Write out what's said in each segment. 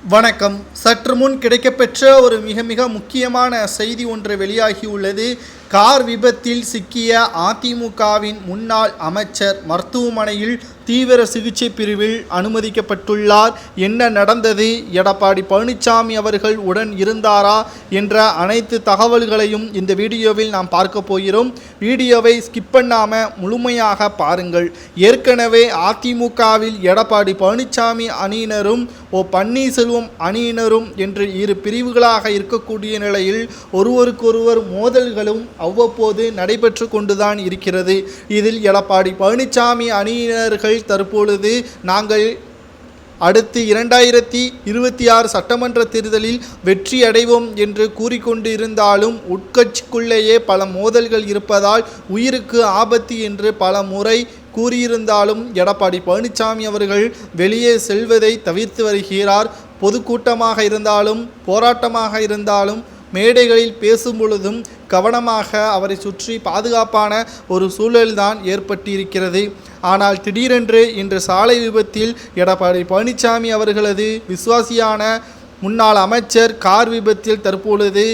வணக்கம். சற்று முன் கிடைக்கப்பெற்ற ஒரு மிக மிக முக்கியமான செய்தி ஒன்று வெளியாகியுள்ளது. கார் விபத்தில் சிக்கிய அதிமுகவின் முன்னாள் அமைச்சர் மருத்துவமனையில் தீவிர சிகிச்சை பிரிவில் அனுமதிக்கப்பட்டுள்ளார். என்ன நடந்தது, எடப்பாடி பழனிசாமி அவர்கள் உடன் இருந்தாரா என்ற அனைத்து தகவல்களையும் இந்த வீடியோவில் நாம் பார்க்க போகிறோம். வீடியோவை ஸ்கிப் பண்ணாமல் முழுமையாக பாருங்கள். ஏற்கனவே அதிமுகவில் எடப்பாடி பழனிசாமி அணியினரும் பன்னீர்செல்வம் அணியினரும் என்று இரு பிரிவுகளாக இருக்கக்கூடிய நிலையில் ஒருவருக்கொருவர் மோதல்களும் அவ்வப்போது நடைபெற்று கொண்டுதான் இருக்கிறது. இதில் எடப்பாடி பழனிசாமி அணியினர்கள் தற்பொழுது நாங்கள் அடுத்து 2026 சட்டமன்ற தேர்தலில் வெற்றி அடைவோம் என்று கூறிக்கொண்டு இருந்தாலும் உட்கட்சிக்குள்ளேயே பல மோதல்கள் இருப்பதால் உயிருக்கு ஆபத்து என்று பல முறை கூறியிருந்தாலும் எடப்பாடி பழனிசாமி அவர்கள் வெளியே செல்வதை தவிர்த்து வருகிறார். பொதுக்கூட்டமாக இருந்தாலும் போராட்டமாக இருந்தாலும் மேடைகளில் பேசும் பொழுதும் கவனமாக அவரை சுற்றி பாதுகாப்பான ஒரு சூழல்தான் ஏற்பட்டிருக்கிறது. ஆனால் திடீரென்று இன்று சாலை விபத்தில் எடப்பாடி பழனிசாமி அவர்களது விசுவாசியான முன்னாள் அமைச்சர் கார் விபத்தில் தற்பொழுது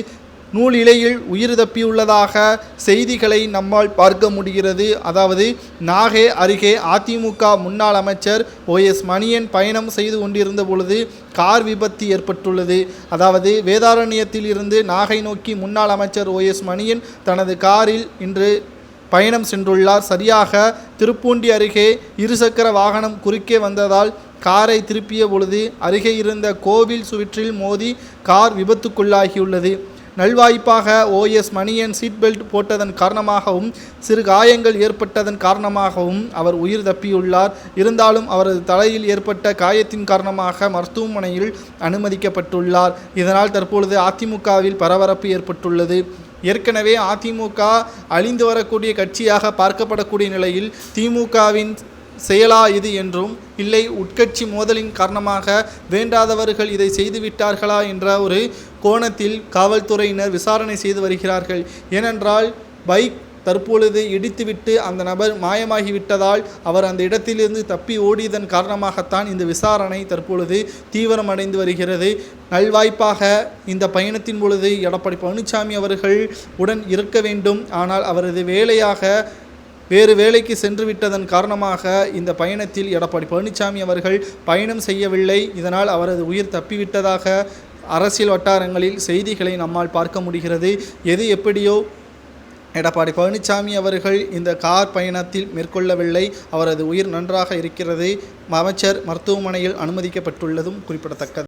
நூலிழையில் உயிர் தப்பியுள்ளதாக செய்திகளை நம்மால் பார்க்க முடிகிறது. அதாவது நாகை அருகே அதிமுக முன்னாள் அமைச்சர் OS மணியன் பயணம் செய்து கொண்டிருந்த பொழுது கார் விபத்து ஏற்பட்டுள்ளது. அதாவது வேதாரண்யத்தில் இருந்து நாகை நோக்கி முன்னாள் அமைச்சர் OS மணியன் தனது காரில் இன்று பயணம் சென்றுள்ளார். சரியாக திருப்பூண்டி அருகே இருசக்கர வாகனம் குறுக்கே வந்ததால் காரை திருப்பிய பொழுது அருகே இருந்த கோவில் சுவற்றில் மோதி கார் விபத்துக்குள்ளாகியுள்ளது. நல்வாய்ப்பாக OS மணியன் சீட் பெல்ட் போட்டதன் காரணமாகவும் சிறு காயங்கள் ஏற்பட்டதன் காரணமாகவும் அவர் உயிர் தப்பியுள்ளார். இருந்தாலும் அவரது தலையில் ஏற்பட்ட காயத்தின் காரணமாக மருத்துவமனையில் அனுமதிக்கப்பட்டுள்ளார். இதனால் தற்பொழுது அதிமுகவில் பரபரப்பு ஏற்பட்டுள்ளது. ஏற்கனவே அதிமுக அழிந்து வரக்கூடிய கட்சியாக பார்க்கப்படக்கூடிய நிலையில் திமுகவின் செயலா இது என்றும், இல்லை உட்கட்சி மோதலின் காரணமாக வேண்டாதவர்கள் இதை செய்துவிட்டார்களா என்ற ஒரு கோணத்தில் காவல்துறையினர் விசாரணை செய்து வருகிறார்கள். ஏனென்றால் பைக் தற்பொழுது இடித்துவிட்டு அந்த நபர் மாயமாகிவிட்டதால் அவர் அந்த இடத்திலிருந்து தப்பி ஓடியதன் காரணமாகத்தான் இந்த விசாரணை தற்பொழுது தீவிரமடைந்து வருகிறது. நல்வாய்ப்பாக இந்த பயணத்தின் பொழுது எடப்பாடி பழனிசாமி அவர்கள் உடன் இருக்க வேண்டும். ஆனால் அவரது வேலையாக வேறு வேலைக்கு சென்று விட்டதன் காரணமாக இந்த பயணத்தில் எடப்பாடி பழனிசாமி அவர்கள் பயணம் செய்யவில்லை. இதனால் அவரது உயிர் தப்பிவிட்டதாக அரசியல் வட்டாரங்களில் செய்திகளை நம்மால் பார்க்க முடிகிறது. எது எப்படியோ எடப்பாடி பழனிசாமி அவர்கள் இந்த கார் பயணத்தில் மேற்கொள்ளவில்லை. அவரது உயிர் நன்றாக இருக்கிறது. அமைச்சர் மருத்துவமனையில் அனுமதிக்கப்பட்டுள்ளதும் குறிப்பிடத்தக்கது.